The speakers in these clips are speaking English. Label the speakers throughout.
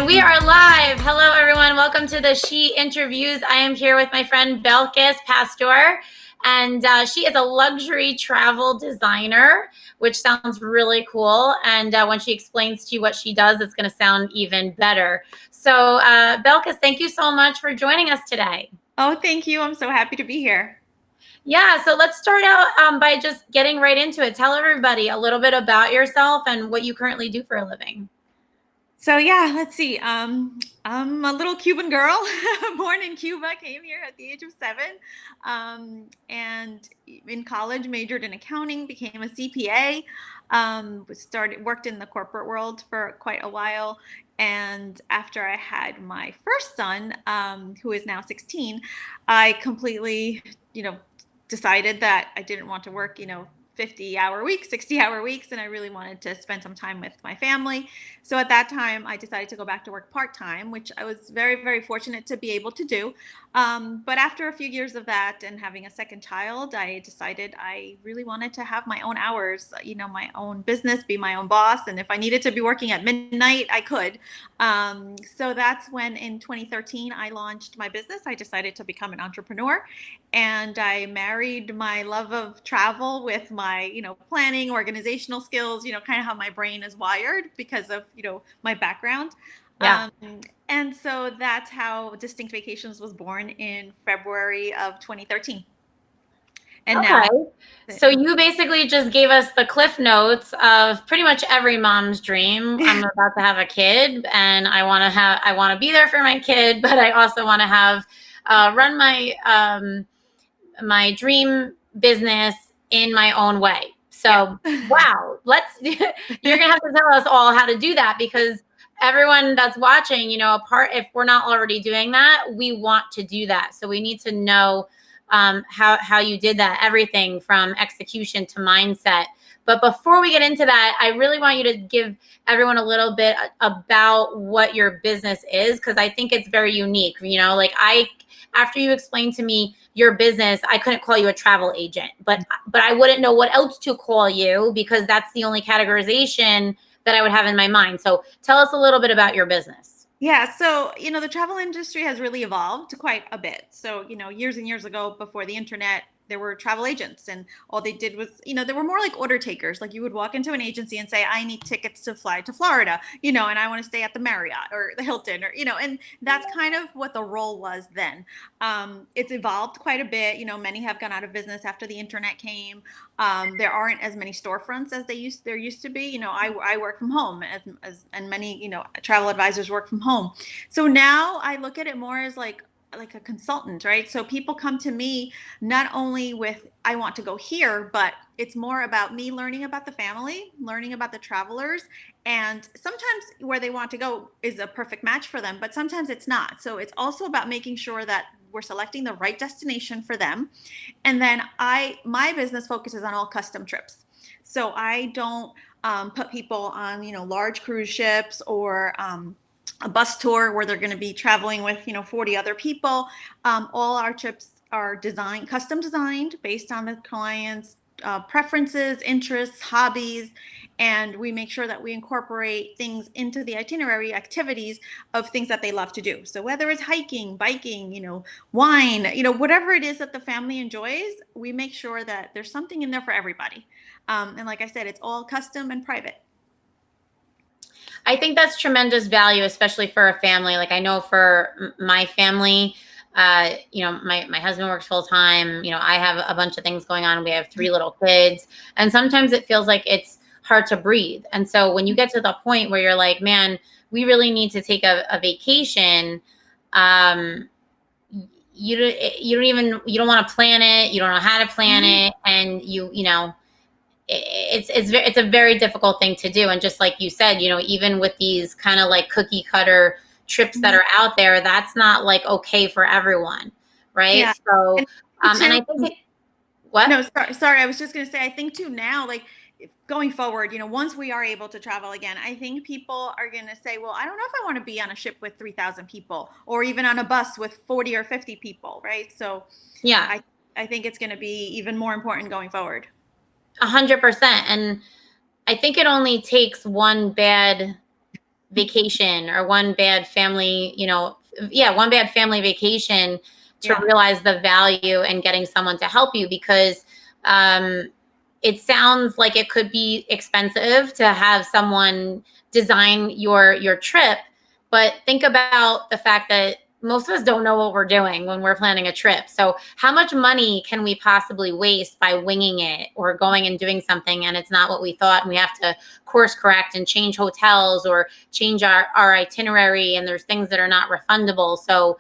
Speaker 1: And we are live. Hello, everyone. Welcome to the She Interviews. I am here with my friend Belkys Pastor, and she is a luxury travel designer, which sounds really cool. And when she explains to you what she does, it's going to sound even better. So, Belkys, thank you so much for joining us today.
Speaker 2: Oh, thank you. I'm so happy to be here.
Speaker 1: Yeah, so let's start out by just getting right into it. Tell everybody a little bit about yourself and what you currently do for a living.
Speaker 2: So yeah, let's see. I'm a little Cuban girl, born in Cuba, came here at the age of 7, and in college majored in accounting, became a CPA, worked in the corporate world for quite a while, and after I had my first son, who is now 16, I completely, decided that I didn't want to work, 50-hour weeks, 60-hour weeks, and I really wanted to spend some time with my family. So at that time, I decided to go back to work part-time, which I was very, very fortunate to be able to do. But after a few years of that and having a second child, I decided I really wanted to have my own hours, my own business, be my own boss. And if I needed to be working at midnight, I could. So that's when in 2013, I launched my business. I decided to become an entrepreneur, and I married my love of travel with my, planning, organizational skills, kind of how my brain is wired because of, my background.
Speaker 1: Yeah.
Speaker 2: And so that's how Distinct Vacations was born in February of 2013. And now,
Speaker 1: Okay. So you basically just gave us the cliff notes of pretty much every mom's dream. I'm about to have a kid, and I want to be there for my kid, but I also want to have run my dream business in my own way. So,
Speaker 2: yeah.
Speaker 1: wow, you're gonna have to tell us all how to do that, because everyone that's watching, if we're not already doing that, we want to do that. So we need to know how you did that, everything from execution to mindset. But before we get into that, I really want you to give everyone a little bit about what your business is, because I think it's very unique. After you explained to me your business, I couldn't call you a travel agent, but I wouldn't know what else to call you, because that's the only categorization that I would have in my mind. So tell us a little bit about your business.
Speaker 2: Yeah, so, the travel industry has really evolved quite a bit. So, years and years ago, before the internet, there were travel agents, and all they did was, they were more like order takers. Like, you would walk into an agency and say, I need tickets to fly to Florida, and I want to stay at the Marriott or the Hilton, or, and that's kind of what the role was then. It's evolved quite a bit. Many have gone out of business after the internet came. There aren't as many storefronts as there used to be. I work from home, and many, travel advisors work from home. So now I look at it more as like a consultant, right? So people come to me not only with, I want to go here, but it's more about me learning about the family, learning about the travelers. And sometimes where they want to go is a perfect match for them, but sometimes it's not. So it's also about making sure that we're selecting the right destination for them. And then my business focuses on all custom trips. So I don't put people on, large cruise ships, or a bus tour where they're going to be traveling with, 40 other people. All our trips are custom designed based on the client's preferences, interests, hobbies, and we make sure that we incorporate things into the itinerary, activities of things that they love to do. So whether it's hiking, biking, wine, whatever it is that the family enjoys, we make sure that there's something in there for everybody. And like I said, it's all custom and private.
Speaker 1: I think that's tremendous value, especially for a family. Like, I know for my family, my husband works full time. I have a bunch of things going on. We have 3 little kids, and sometimes it feels like it's hard to breathe. And so when you get to the point where you're like, man, we really need to take a vacation, you don't want to plan it. You don't know how to plan it. And it's a very difficult thing to do. And just like you said, even with these kind of like cookie cutter trips that are out there, that's not like okay for everyone, right?
Speaker 2: Yeah.
Speaker 1: So,
Speaker 2: And
Speaker 1: and
Speaker 2: too,
Speaker 1: I think what?
Speaker 2: no, sorry. I was just going to say, I think too now, like going forward, once we are able to travel again, I think people are going to say, well, I don't know if I want to be on a ship with 3,000 people, or even on a bus with 40 or 50 people, right? So
Speaker 1: Yeah,
Speaker 2: I, I think it's going to be even more important going forward.
Speaker 1: 100%. And I think it only takes one bad vacation or one bad family, one bad family vacation to
Speaker 2: Yeah.
Speaker 1: realize the value in getting someone to help you, because it sounds like it could be expensive to have someone design your trip, but think about the fact that most of us don't know what we're doing when we're planning a trip. So how much money can we possibly waste by winging it or going and doing something and it's not what we thought, and we have to course correct and change hotels or change our itinerary, and there's things that are not refundable. So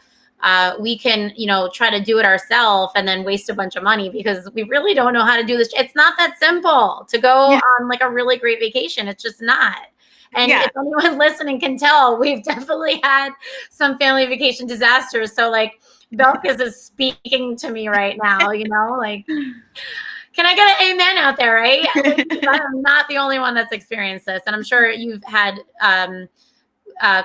Speaker 1: we can, try to do it ourselves and then waste a bunch of money because we really don't know how to do this. It's not that simple to go
Speaker 2: Yeah.
Speaker 1: on like a really great vacation. It's just not. And
Speaker 2: Yeah.
Speaker 1: if anyone listening can tell, we've definitely had some family vacation disasters. So like Belkys is speaking to me right now, like, can I get an amen out there, right? Like, I'm not the only one that's experienced this. And I'm sure you've had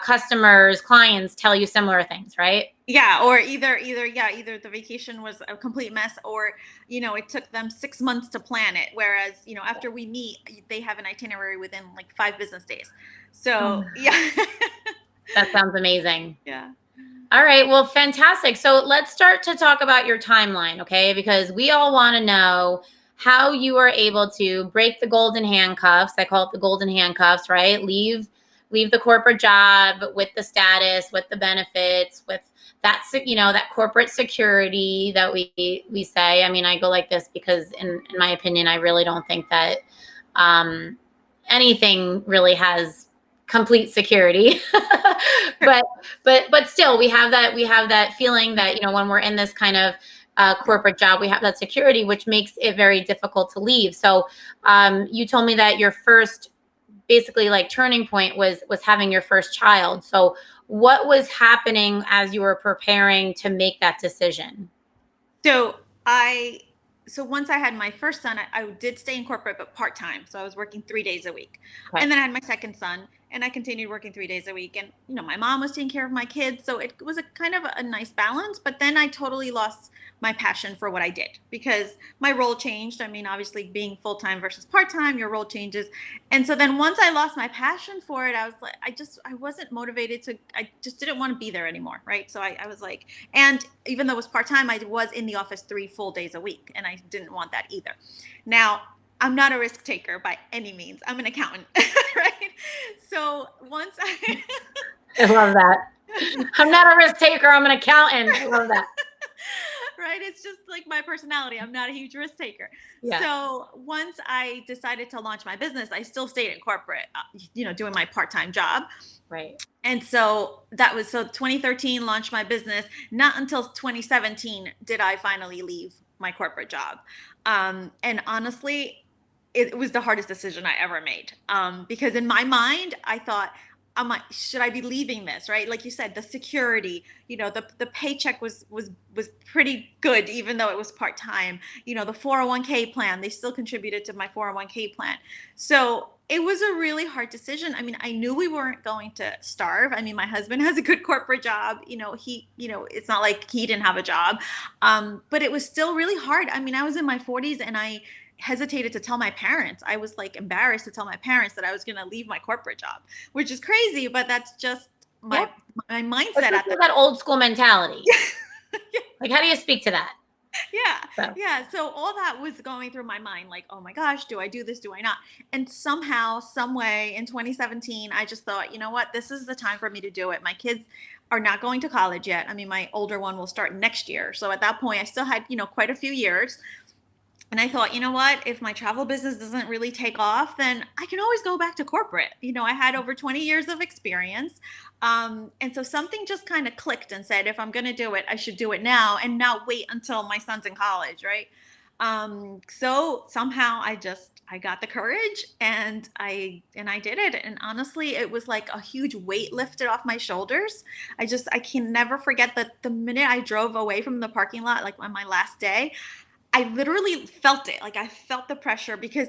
Speaker 1: customers, clients tell you similar things, right?
Speaker 2: Yeah, or either the vacation was a complete mess, or it took them 6 months to plan it, whereas after we meet, they have an itinerary within like 5 business days.
Speaker 1: Oh,
Speaker 2: So yeah.
Speaker 1: that sounds amazing.
Speaker 2: Yeah.
Speaker 1: All right, well, fantastic. So let's start to talk about your timeline, okay? Because we all want to know how you are able to break the golden handcuffs. I call it the golden handcuffs, right? Leave the corporate job with the status, with the benefits, with that corporate security that we say. I mean, I go like this because in my opinion, I really don't think that um, anything really has complete security. but still, we have that feeling that when we're in this kind of corporate job, we have that security, which makes it very difficult to leave. So you told me that your first basically like turning point was having your first child. So what was happening as you were preparing to make that decision?
Speaker 2: So I so once I had my first son, I did stay in corporate, but part time. So I was working 3 days a week,
Speaker 1: Okay.
Speaker 2: and then I had my second son, and I continued working 3 days a week. And my mom was taking care of my kids, so it was a kind of a nice balance. But then I totally lost my passion for what I did because my role changed. I mean, obviously, being full time versus part time, your role changes. And so then once I lost my passion for it, I was like, I wasn't motivated to. I just didn't want to be there anymore, right? So I was like, and even though it was part time, I was in the office 3 full days a week, and I didn't want that either. Now, I'm not a risk taker by any means. I'm an accountant, right? So once I,
Speaker 1: I love that. I'm not a risk taker. I'm an accountant. I love that.
Speaker 2: right? It's just like my personality. I'm not a huge risk taker.
Speaker 1: Yeah.
Speaker 2: So once I decided to launch my business, I still stayed in corporate, doing my part time job.
Speaker 1: Right.
Speaker 2: And so that was 2013 launched my business. Not until 2017 did I finally leave my corporate job. And honestly, it was the hardest decision I ever made. Because in my mind, I thought, I'm like, should I be leaving this? Right? Like you said, the security, the paycheck was pretty good, even though it was part time. The 401k plan, they still contributed to my 401k plan. So it was a really hard decision. I mean, I knew we weren't going to starve. I mean, my husband has a good corporate job. It's not like he didn't have a job. But it was still really hard. I mean, I was in my 40s and I hesitated to tell my parents. I was like embarrassed to tell my parents that I was going to leave my corporate job, which is crazy, but that's just
Speaker 1: Yeah.
Speaker 2: my
Speaker 1: But
Speaker 2: mindset
Speaker 1: this
Speaker 2: at
Speaker 1: is
Speaker 2: the
Speaker 1: that old school mentality.
Speaker 2: yeah.
Speaker 1: Like, how do you speak to that?
Speaker 2: Yeah.
Speaker 1: So,
Speaker 2: Yeah. So all that was going through my mind, like, oh my gosh, do I do this? Do I not? And somehow, some way in 2017, I just thought, you know what? This is the time for me to do it. My kids are not going to college yet. I mean, my older one will start next year. So at that point, I still had, quite a few years. And I thought, you know what? If my travel business doesn't really take off, then I can always go back to corporate. I had over 20 years of experience. And so something just kind of clicked and said, if I'm going to do it, I should do it now and not wait until my son's in college, right? So somehow I got the courage and I did it. And honestly, it was like a huge weight lifted off my shoulders. I can never forget that the minute I drove away from the parking lot, like on my last day, I literally felt it. Like I felt the pressure because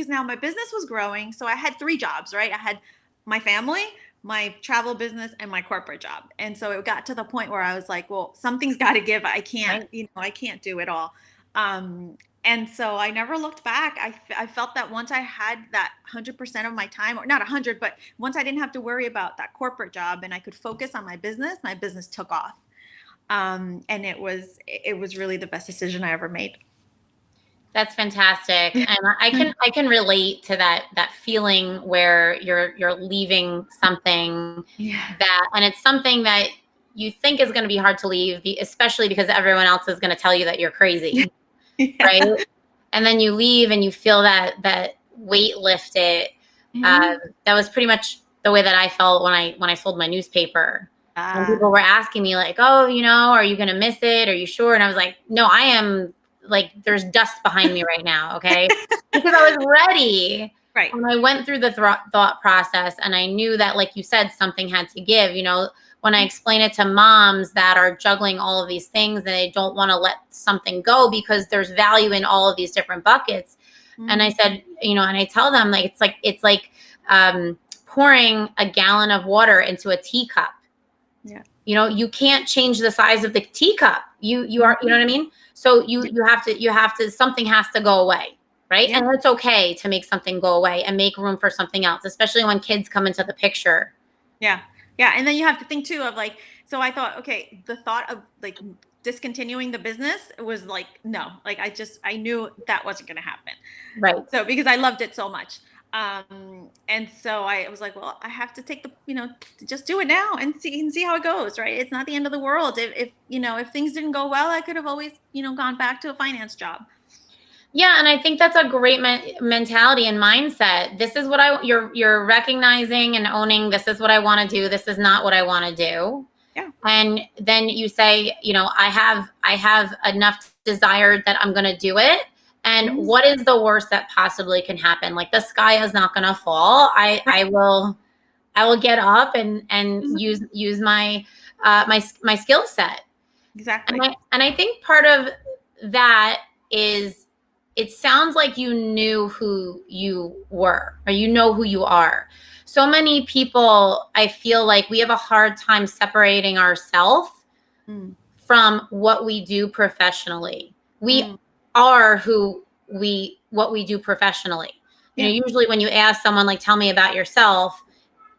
Speaker 2: now my business was growing. So I had 3 jobs, right? I had my family, my travel business, and my corporate job. And so it got to the point where I was like, well, something's got to give. I can't,
Speaker 1: right.
Speaker 2: I can't do it all. Um, And so I never looked back. I felt that once I had that 100% of my time, or not 100, but once I didn't have to worry about that corporate job and I could focus on my business took off. And it was really the best decision I ever made.
Speaker 1: That's fantastic. And I can relate to that feeling where you're leaving something
Speaker 2: Yeah.
Speaker 1: and it's something that you think is going to be hard to leave, especially because everyone else is going to tell you that you're crazy, right?
Speaker 2: Yeah.
Speaker 1: And then you leave and you feel that weight lifted.
Speaker 2: Mhm.
Speaker 1: That was pretty much the way that I felt when I sold my newspaper. And people
Speaker 2: Ah,
Speaker 1: were asking me like, "Oh, are you going to miss it? Are you sure?" And I was like, "No, I am, like, there's dust behind me right now, okay?" Because I was ready.
Speaker 2: right.
Speaker 1: And I went through the thought process and I knew that, like you said, something had to give. When I explain it to moms that are juggling all of these things and they don't want to let something go because there's value in all of these different buckets. And I
Speaker 2: Mm,
Speaker 1: said, and I tell them, like, it's like pouring a gallon of water into a teacup.
Speaker 2: yeah.
Speaker 1: You can't change the size of the teacup. You are, you know
Speaker 2: Mhm.
Speaker 1: what I mean? So you have to something has to go away, right?
Speaker 2: Yeah.
Speaker 1: And it's okay to make something go away and make room for something else, especially when kids come into the picture.
Speaker 2: Yeah. Yeah. And then you have to think too of like, so I thought, okay, the thought of like discontinuing the business was like, no, like I knew that wasn't going to happen.
Speaker 1: Right.
Speaker 2: So because I loved it so much. And so I was like, well, I have to take just do it now and see how it goes. Right. It's not the end of the world. If things didn't go well, I could have always, gone back to a finance job.
Speaker 1: Yeah, and I think that's a great mentality and mindset. This is what you're recognizing and owning. This is what I want to do. This is not what I want to do.
Speaker 2: Yeah.
Speaker 1: And then you say, I have enough desire that I'm going to do it. And
Speaker 2: Mhm.
Speaker 1: what is the worst that possibly can happen? Like, the sky is not going to fall. I
Speaker 2: Right.
Speaker 1: I will I will get up and
Speaker 2: Mhm.
Speaker 1: use my skill set. And
Speaker 2: Exactly.
Speaker 1: I think part of that is, it sounds like you knew who you were, or you know who you are. So many people, I feel like we have a hard time separating ourselves
Speaker 2: Mm.
Speaker 1: from what we do professionally. We
Speaker 2: Mm.
Speaker 1: are who what we do professionally.
Speaker 2: Yeah.
Speaker 1: Usually when you ask someone, like, tell me about yourself,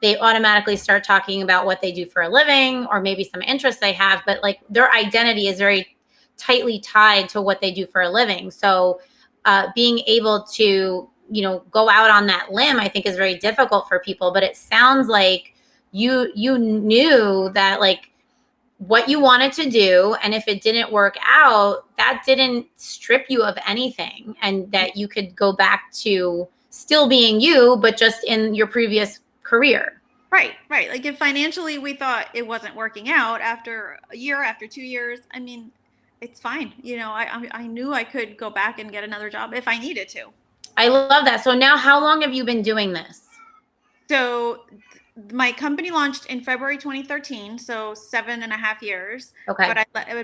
Speaker 1: they automatically start talking about what they do for a living or maybe some interests they have, but like their identity is very tightly tied to what they do for a living. So being able to, go out on that limb, I think, is very difficult for people. But it sounds like you knew that, like, what you wanted to do, and if it didn't work out, that didn't strip you of anything, and that you could go back to still being you, but just in your previous career.
Speaker 2: Right, right. Like if financially we thought it wasn't working out after a year, after 2 years, I mean, it's fine. I knew I could go back and get another job if I needed to.
Speaker 1: I love that. So now, how long have you been doing this?
Speaker 2: So my company launched in February 2013, so 7.5 years.
Speaker 1: Okay.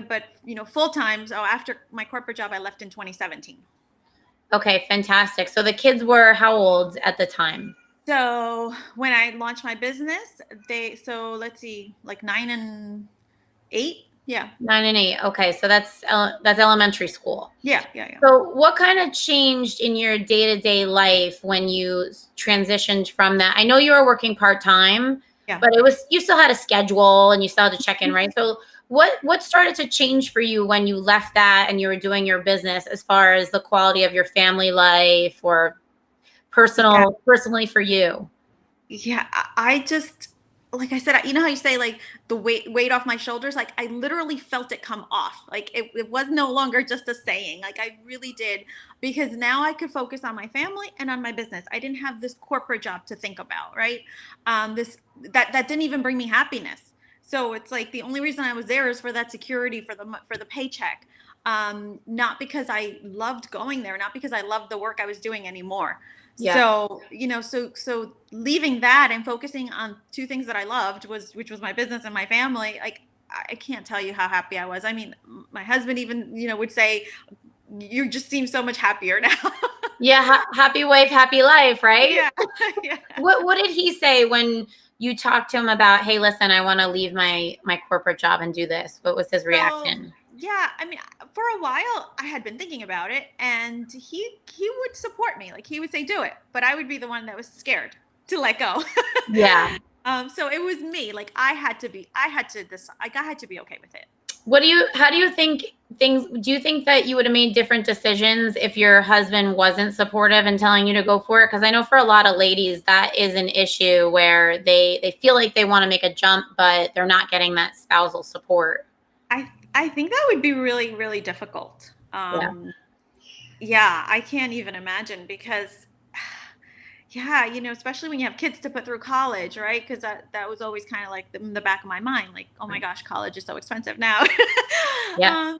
Speaker 2: But full time. So after my corporate job, I left in 2017.
Speaker 1: Okay, fantastic. So the kids were how old at the time?
Speaker 2: So when I launched my business, let's see, like 9 and 8. Yeah,
Speaker 1: 9 and 8. Okay, so that's elementary school.
Speaker 2: yeah, yeah, yeah.
Speaker 1: So what kind of changed in your day-to-day life when you transitioned from that? I know you were working part-time,
Speaker 2: Yeah.
Speaker 1: but you still had a schedule and you still had to check in, right? So what started to change for you when you left that and you were doing your business, as far as the quality of your family life, or
Speaker 2: Yeah.
Speaker 1: personally for you?
Speaker 2: Yeah, I just, like I said, you know how you say like the weight off my shoulders? Like I literally felt it come off. Like it was no longer just a saying. Like I really did, because now I could focus on my family and on my business. I didn't have this corporate job to think about, right? This that didn't even bring me happiness. So it's like the only reason I was there is for that security, for the paycheck. Not because I loved going there, not because I loved the work I was doing anymore.
Speaker 1: Yeah.
Speaker 2: So leaving that and focusing on two things that I loved, which was my business and my family. Like I can't tell you how happy I was. I mean, my husband even, would say, you just seem so much happier now.
Speaker 1: Yeah, happy wife, happy life, right?
Speaker 2: Yeah. Yeah.
Speaker 1: What did he say when you talked to him about, hey, listen, I want to leave my corporate job and do this? What was his
Speaker 2: So
Speaker 1: reaction?
Speaker 2: Yeah, I mean, for a while I had been thinking about it, and he would support me. Like he would say do it, but I would be the one that was scared to let go.
Speaker 1: Yeah.
Speaker 2: So it was me. Like I had to decide, like I had to be okay with it.
Speaker 1: How do you think do you think that you would have made different decisions if your husband wasn't supportive and telling you to go for it? Because I know for a lot of ladies that is an issue where they feel like they want to make a jump, but they're not getting that spousal support.
Speaker 2: I think that would be really really difficult.
Speaker 1: Yeah.
Speaker 2: Yeah, I can't even imagine because yeah, especially when you have kids to put through college, right? Because that was always kind of like in the back of my mind, like, oh my gosh, college is so expensive now.
Speaker 1: Yeah.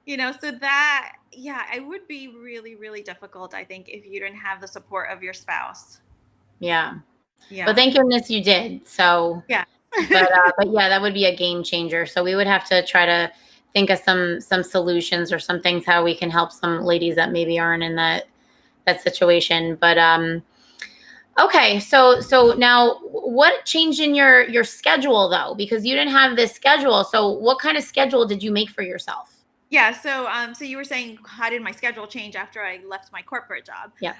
Speaker 2: um, so that, yeah, it would be really, really difficult, I think, if you didn't have the support of your spouse.
Speaker 1: Yeah. But
Speaker 2: Yeah.
Speaker 1: thank goodness you did. So,
Speaker 2: Yeah.
Speaker 1: but yeah, that would be a game changer. So we would have to try to think of some solutions or some things how we can help some ladies that maybe aren't in that situation. But okay, so now what changed in your schedule though? Because you didn't have this schedule. So what kind of schedule did you make for yourself?
Speaker 2: Yeah, so you were saying how did my schedule change after I left my corporate job?
Speaker 1: Yeah.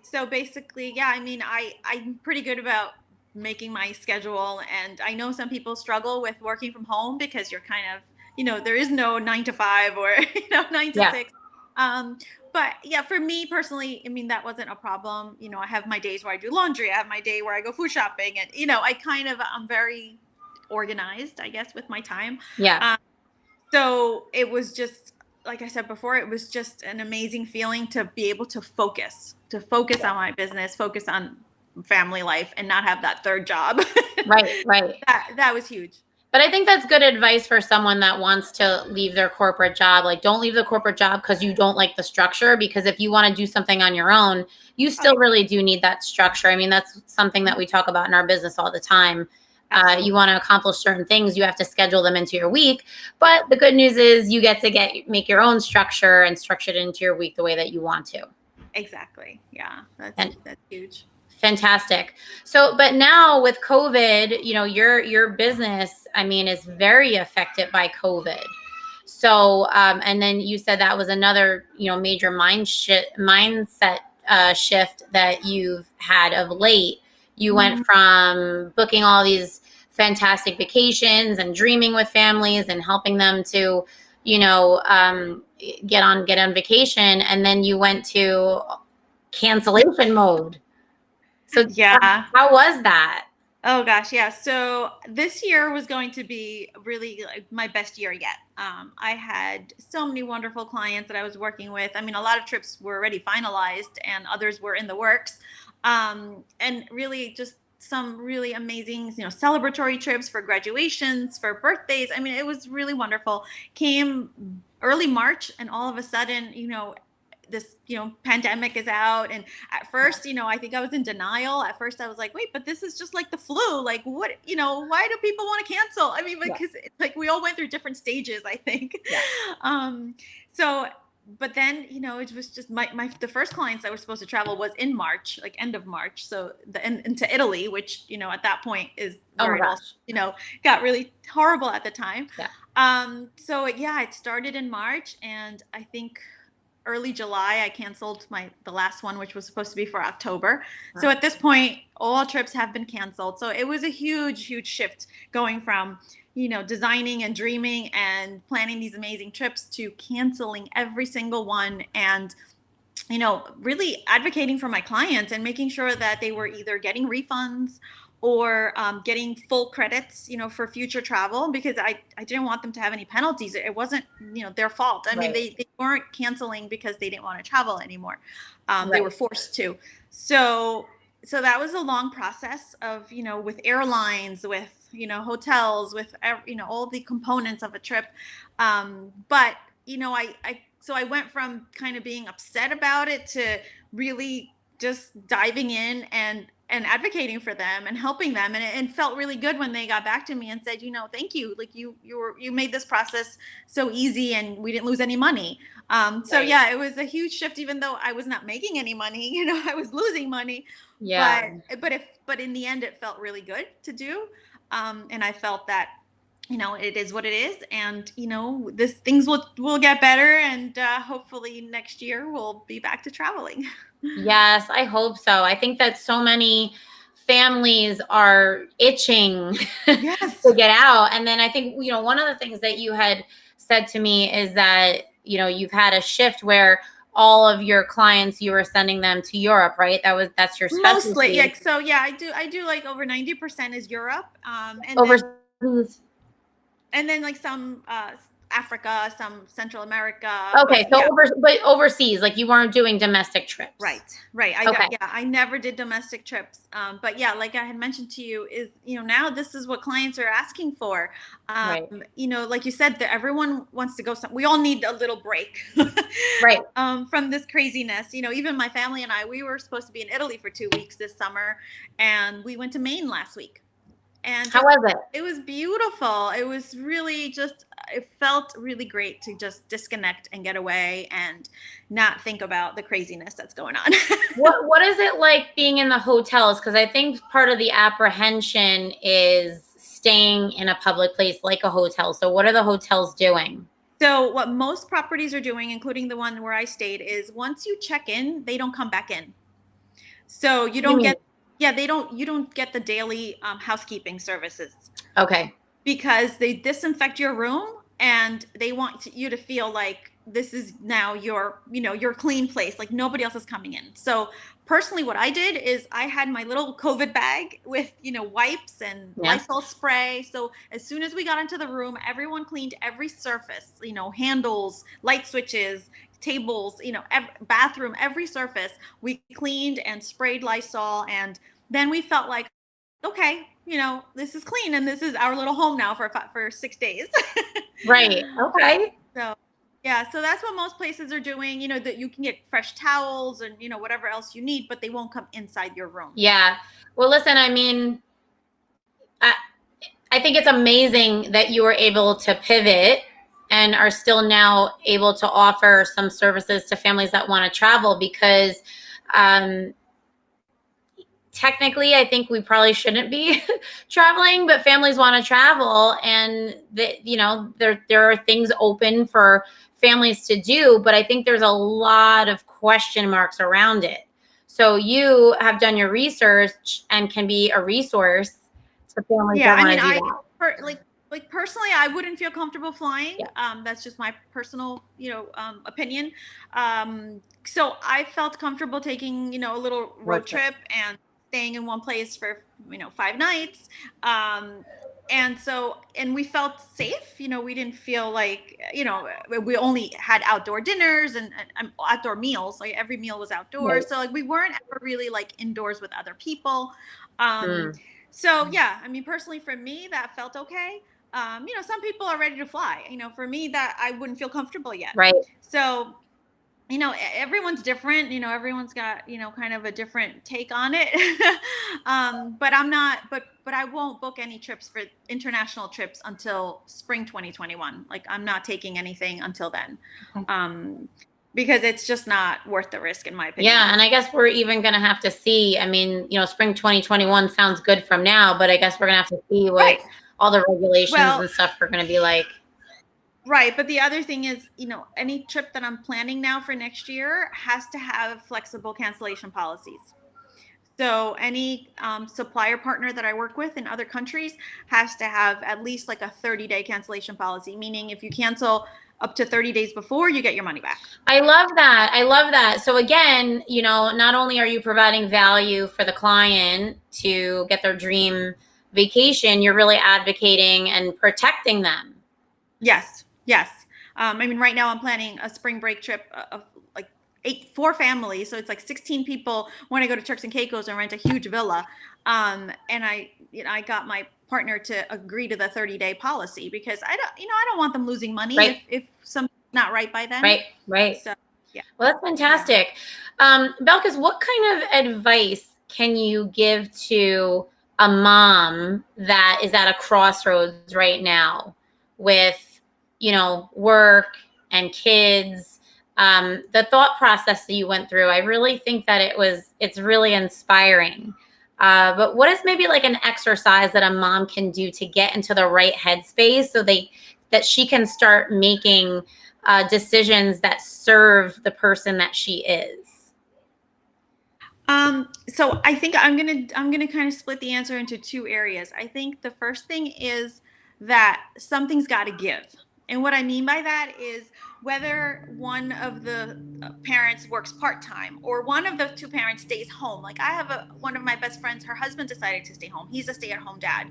Speaker 2: So basically, yeah, I mean, I'm pretty good about making my schedule, and I know some people struggle with working from home because you're kind of, there is no 9 to 5 or 9 to
Speaker 1: Yeah.
Speaker 2: 6. Um, but yeah, for me personally, I mean, that wasn't a problem. I have my days where I do laundry, I have my day where I go food shopping, and I'm very organized, I guess, with my time.
Speaker 1: Yeah.
Speaker 2: Um, so it was just, like I said before, it was just an amazing feeling to be able to focus on my business, focus on family life, and not have that third job.
Speaker 1: Right, right.
Speaker 2: That was huge.
Speaker 1: But I think that's good advice for someone that wants to leave their corporate job. Like, don't leave the corporate job because you don't like the structure. Because if you want to do something on your own, you
Speaker 2: Oh,
Speaker 1: still really do need that structure. I mean, that's something that we talk about in our business all the time. You
Speaker 2: absolutely.
Speaker 1: want to accomplish certain things, you have to schedule them into your week. But the good news is you get to make your own structure and structure it into your week the way that you want to.
Speaker 2: Exactly. Yeah,
Speaker 1: And
Speaker 2: that's huge.
Speaker 1: fantastic. So, but now with COVID, your business, I mean, is very affected by COVID. So, and then you said that was another, major mindset shift that you've had of late. You went
Speaker 2: Mhm.
Speaker 1: from booking all these fantastic vacations and dreaming with families and helping them to, get on vacation, and then you went to cancellation mode. So
Speaker 2: Yeah.
Speaker 1: how was that?
Speaker 2: Oh gosh, yeah. So this year was going to be really like my best year yet. I had so many wonderful clients that I was working with. I mean, a lot of trips were already finalized, and others were in the works. And really, just some really amazing, celebratory trips for graduations, for birthdays. I mean, it was really wonderful. Came early March, and all of a sudden, this pandemic is out, and at first, I think I was in denial. At first I was like, wait, but this is just like the flu. Like, what, why do people want to cancel? I mean,
Speaker 1: Yeah.
Speaker 2: because it's like we all went through different stages, I think.
Speaker 1: Yeah.
Speaker 2: um so but then, it was just my the first clients that were supposed to travel was in March, like end of March. So into Italy, which, at that point is
Speaker 1: Oh
Speaker 2: where
Speaker 1: my
Speaker 2: it all,
Speaker 1: gosh.
Speaker 2: got really horrible at the time.
Speaker 1: Yeah.
Speaker 2: So yeah, it started in March, and I think early July, I canceled the last one, which was supposed to be for October. So
Speaker 1: Wow.
Speaker 2: at this point, all trips have been canceled. So it was a huge, huge shift going from, designing and dreaming and planning these amazing trips to canceling every single one, and really advocating for my clients and making sure that they were either getting refunds or getting full credits, for future travel, because I didn't want them to have any penalties. It wasn't, their fault. I mean,
Speaker 1: Right.
Speaker 2: they weren't canceling because they didn't want to travel anymore. They were
Speaker 1: Right.
Speaker 2: forced to. So that was a long process of, with airlines, with, hotels, with, all the components of a trip. But so I went from kind of being upset about it to really just diving in and advocating for them and helping them, and it felt really good when they got back to me and said, thank you, like you made this process so easy, and we didn't lose any money. So
Speaker 1: Right.
Speaker 2: yeah, it was a huge shift, even though I was not making any money. I was losing money,
Speaker 1: Yeah.
Speaker 2: but but in the end it felt really good to do. And I felt that it is what it is, and this things will get better, and hopefully next year we'll be back to traveling.
Speaker 1: Yes, I hope so. I think that so many families are itching
Speaker 2: Yes.
Speaker 1: to get out. And then I think, one of the things that you had said to me is that, you've had a shift where all of your clients, you were sending them to Europe, right? That's your
Speaker 2: Mostly,
Speaker 1: specialty.
Speaker 2: yeah. So yeah, I do like over 90% is Europe,
Speaker 1: Overseas.
Speaker 2: and then like some Africa, some Central America, but
Speaker 1: Okay, so
Speaker 2: yeah.
Speaker 1: but overseas, like you weren't doing domestic trips.
Speaker 2: Right, right.
Speaker 1: Okay.
Speaker 2: Yeah, I never did domestic trips. But yeah, like I had mentioned to you, is now this is what clients are asking for.
Speaker 1: Right.
Speaker 2: Like you said, that everyone wants to go. We all need a little break
Speaker 1: Right.
Speaker 2: from this craziness. Even my family and I, we were supposed to be in Italy for 2 weeks this summer, and we went to Maine last week, and
Speaker 1: How
Speaker 2: just
Speaker 1: was it?
Speaker 2: it was beautiful. It was really just it felt really great to just disconnect and get away and not think about the craziness that's going on.
Speaker 1: What is it like being in the hotels? Because I think part of the apprehension is staying in a public place like a hotel. So what are the hotels doing?
Speaker 2: So what most properties are doing, including the one where I stayed, is once you check in, they don't come back in. So you
Speaker 1: What do you
Speaker 2: don't
Speaker 1: mean?
Speaker 2: get, yeah, you don't get the daily housekeeping services,
Speaker 1: Okay.
Speaker 2: because they disinfect your room, and they want you to feel like this is now your clean place, like nobody else is coming in. So personally, what I did is I had my little COVID bag with wipes and
Speaker 1: Yeah.
Speaker 2: Lysol spray. So as soon as we got into the room, everyone cleaned every surface, handles, light switches, tables, bathroom, every surface we cleaned and sprayed Lysol. And then we felt like, okay, this is clean, and this is our little home now for 6 days.
Speaker 1: Right. Okay.
Speaker 2: So, yeah, so that's what most places are doing. That you can get fresh towels and whatever else you need, but they won't come inside your room.
Speaker 1: Yeah. Well, listen, I mean, I, I think it's amazing that you were able to pivot and are still now able to offer some services to families that want to travel because um, technically I think we probably shouldn't be traveling, but families want to travel and there are things open for families to do, but I think there's a lot of question marks around it. So you have done your research and can be a resource to families
Speaker 2: Yeah,
Speaker 1: that
Speaker 2: I
Speaker 1: want
Speaker 2: mean,
Speaker 1: to do
Speaker 2: I
Speaker 1: that.
Speaker 2: like personally, I wouldn't feel comfortable flying.
Speaker 1: Yeah.
Speaker 2: That's just my personal, opinion. So I felt comfortable taking, a little road
Speaker 1: Road trip.
Speaker 2: trip and staying in one place for 5 nights. And we felt safe. We didn't feel like, we only had outdoor dinners and outdoor meals. Like every meal was
Speaker 1: Right.
Speaker 2: outdoors. So like we weren't ever really like indoors with other people. Um,
Speaker 1: Mm.
Speaker 2: so yeah, I mean, personally for me, that felt okay. Some people are ready to fly. For me, that I wouldn't feel comfortable yet.
Speaker 1: Right.
Speaker 2: So, everyone's different. Everyone's got kind of a different take on it. But I'm not. But I won't book any trips for international trips until spring 2021. Like I'm not taking anything until then.
Speaker 1: Okay.
Speaker 2: Um, because it's just not worth the risk, in my
Speaker 1: Yeah,
Speaker 2: opinion.
Speaker 1: and I guess we're even going to have to see. I mean, spring 2021 sounds good from now, but I guess we're going to have to see what
Speaker 2: Right.
Speaker 1: all the regulations
Speaker 2: Well,
Speaker 1: and stuff are going to be like.
Speaker 2: right, but the other thing is, any trip that I'm planning now for next year has to have flexible cancellation policies. So any supplier partner that I work with in other countries has to have at least like a 30-day cancellation policy, meaning if you cancel up to 30 days before, you get your money back.
Speaker 1: I love that. I love that. So again, not only are you providing value for the client to get their dream vacation, you're really advocating and protecting them.
Speaker 2: Yes, yes. I mean, right now I'm planning a spring break trip of like four families, so it's like 16 people want to go to Turks and Caicos and rent a huge villa. And I got my partner to agree to the 30-day policy, because I don't want them losing money
Speaker 1: Right.
Speaker 2: if something's not right by then.
Speaker 1: Right. Right.
Speaker 2: So yeah.
Speaker 1: Well, that's fantastic. Belkys, what kind of advice can you give to a mom that is at a crossroads right now with, work and kids? The thought process that you went through, I really think that it's really inspiring. But what is maybe like an exercise that a mom can do to get into the right headspace so that she can start making decisions that serve the person that she is?
Speaker 2: So I think I'm gonna kind of split the answer into two areas. I think the first thing is that something's got to give. And what I mean by that is whether one of the parents works part-time or one of the two parents stays home. Like I have one of my best friends, her husband decided to stay home. He's a stay-at-home dad.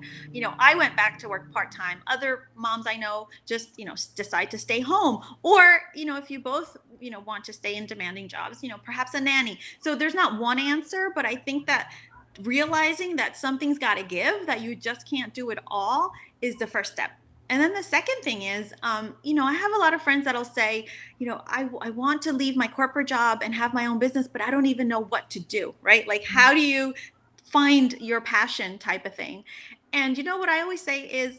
Speaker 2: I went back to work part-time. Other moms I know just, decide to stay home. Or, if you both, want to stay in demanding jobs, perhaps a nanny. So there's not one answer, but I think that realizing that something's got to give, that you just can't do it all, is the first step. And then the second thing is, I have a lot of friends that'll say, I want to leave my corporate job and have my own business, but I don't even know what to do, right? Like, how do you find your passion type of thing? And what I always say is,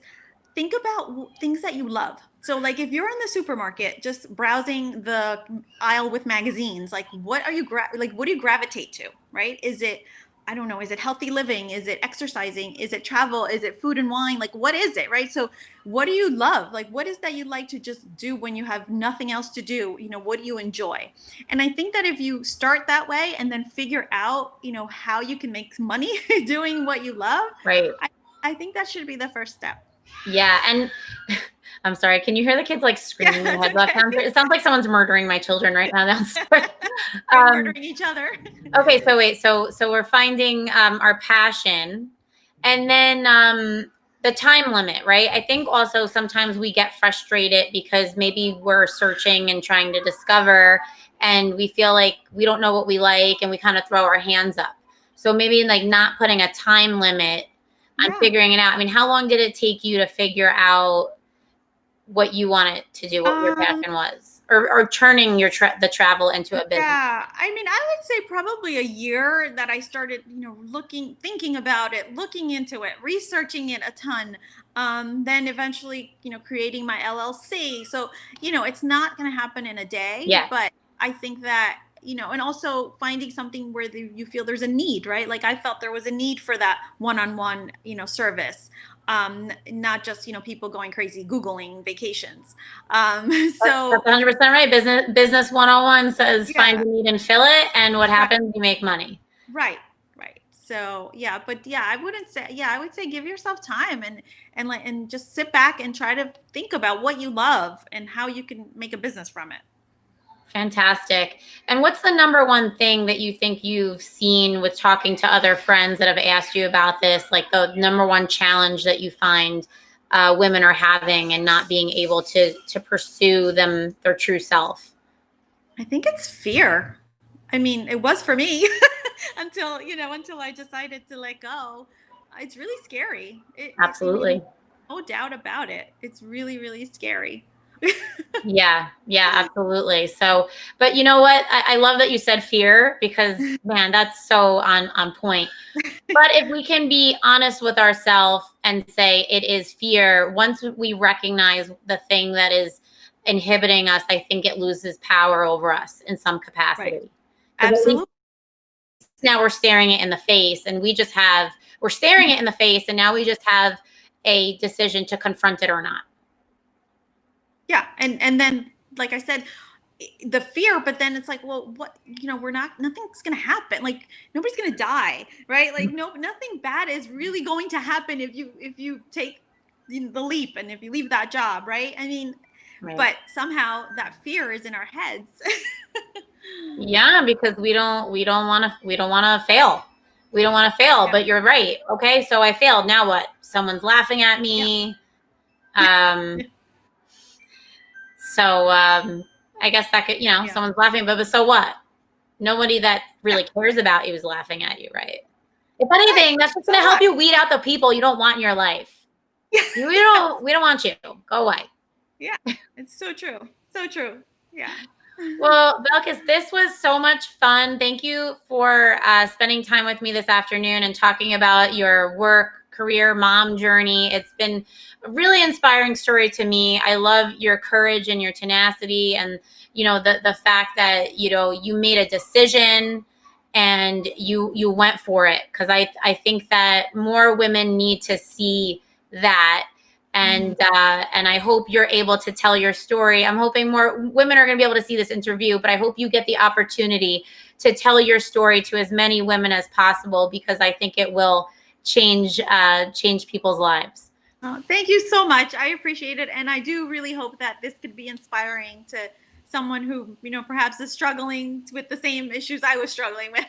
Speaker 2: think about things that you love. So like if you're in the supermarket just browsing the aisle with magazines, like what are you what do you gravitate to, right? Is it, I don't know, is it healthy living? Is it exercising? Is it travel? Is it food and wine? Like what is it, right? So what do you love? Like what is that you like to just do when you have nothing else to do? What do you enjoy? And I think that if you start that way and then figure out, how you can make money doing what you love,
Speaker 1: Right.
Speaker 2: I think that should be the first step.
Speaker 1: Yeah. And I'm sorry. Can you hear the kids like screaming
Speaker 2: Yeah,
Speaker 1: their
Speaker 2: it's
Speaker 1: heads off
Speaker 2: okay.
Speaker 1: downstairs? It sounds like someone's murdering my children right now downstairs.
Speaker 2: They're
Speaker 1: um,
Speaker 2: murdering each other.
Speaker 1: okay. So wait. So we're finding our passion, and then the time limit, right? I think also sometimes we get frustrated because maybe we're searching and trying to discover, and we feel like we don't know what we like, and we kind of throw our hands up. So maybe like not putting a time limit on
Speaker 2: Yeah.
Speaker 1: figuring it out. I mean, how long did it take you to figure out what you wanted to do, what your
Speaker 2: Um,
Speaker 1: passion was, or turning the travel into a business?
Speaker 2: yeah. I mean, I would say probably a year that I started, thinking about it, looking into it, researching it a ton. Then eventually, creating my LLC. So, it's not going to happen in a day,
Speaker 1: Yeah.
Speaker 2: but I think that, and also finding something where you feel there's a need, right? Like I felt there was a need for that one-on-one, service. Not just, people going crazy Googling vacations.
Speaker 1: That's
Speaker 2: So
Speaker 1: 100% right. Business 101 says find
Speaker 2: yeah,
Speaker 1: a need and fill it, and what
Speaker 2: right,
Speaker 1: happens? You make money.
Speaker 2: right, right. So yeah, but yeah, I wouldn't say, yeah, I would say give yourself time and just sit back and try to think about what you love and how you can make a business from it.
Speaker 1: Fantastic. And what's the number one thing that you think you've seen with talking to other friends that have asked you about this? Like the number one challenge that you find women are having and not being able to pursue their true self?
Speaker 2: I think it's fear. I mean, it was for me until I decided to let go. It's really scary. I mean,
Speaker 1: Absolutely.
Speaker 2: no doubt about it. It's really, really scary.
Speaker 1: Yeah, yeah, absolutely. So, but you know what? I love that you said fear because man, that's so on point. But if we can be honest with ourselves and say it is fear, once we recognize the thing that is inhibiting us, I think it loses power over us in some
Speaker 2: Right.
Speaker 1: capacity. Because at least
Speaker 2: Absolutely.
Speaker 1: now we're staring it in the face, and we're staring it in the face, and now we just have a decision to confront it or not.
Speaker 2: Yeah, and then like I said, the fear, but then it's like, well, what, we're not, nothing's gonna happen. Like nobody's gonna die, right? Like no, nothing bad is really going to happen if you take the leap and if you leave that job, right? I mean,
Speaker 1: Right.
Speaker 2: but somehow that fear is in our heads.
Speaker 1: Yeah, because we don't want to fail. We don't want to fail,
Speaker 2: Yeah,
Speaker 1: but you're right. Okay, so I failed. Now what? Someone's laughing at
Speaker 2: yeah,
Speaker 1: me. Um, so I guess that could,
Speaker 2: yeah,
Speaker 1: someone's laughing, but so what? Nobody that
Speaker 2: yeah.
Speaker 1: really cares about you is laughing at you, right? If
Speaker 2: Right.
Speaker 1: anything, that's just
Speaker 2: So
Speaker 1: gonna help
Speaker 2: what?
Speaker 1: you weed out the people you don't want in your life.
Speaker 2: Yeah.
Speaker 1: We
Speaker 2: Yes.
Speaker 1: don't we don't want you. Go away.
Speaker 2: Yeah. It's so true. So true. Yeah.
Speaker 1: Well, Belkis, this was so much fun. Thank you for spending time with me this afternoon and talking about your work, career, mom journey. It's been a really inspiring story to me. I love your courage and your tenacity, and the fact that you made a decision and you went for it, because I think that more women need to see that. And I hope you're able to tell your story. I'm hoping more women are going to be able to see this interview, but I hope you get the opportunity to tell your story to as many women as possible, because I think it will change people's lives.
Speaker 2: Oh, thank you so much. I appreciate it. And I do really hope that this could be inspiring to someone who, perhaps is struggling with the same issues I was struggling with.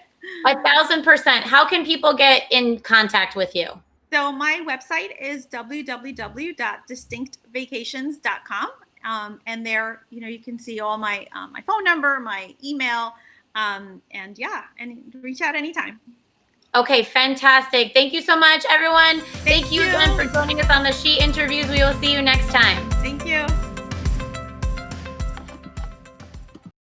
Speaker 1: 1,000%. How can people get in contact with you?
Speaker 2: So my website is www.distinctvacations.com. And there, you can see all my phone number, my email, and reach out anytime.
Speaker 1: Okay, fantastic. Thank you so much, everyone. Thank you again
Speaker 2: you.
Speaker 1: for joining us on the She Interviews. We will see you next time.
Speaker 2: Thank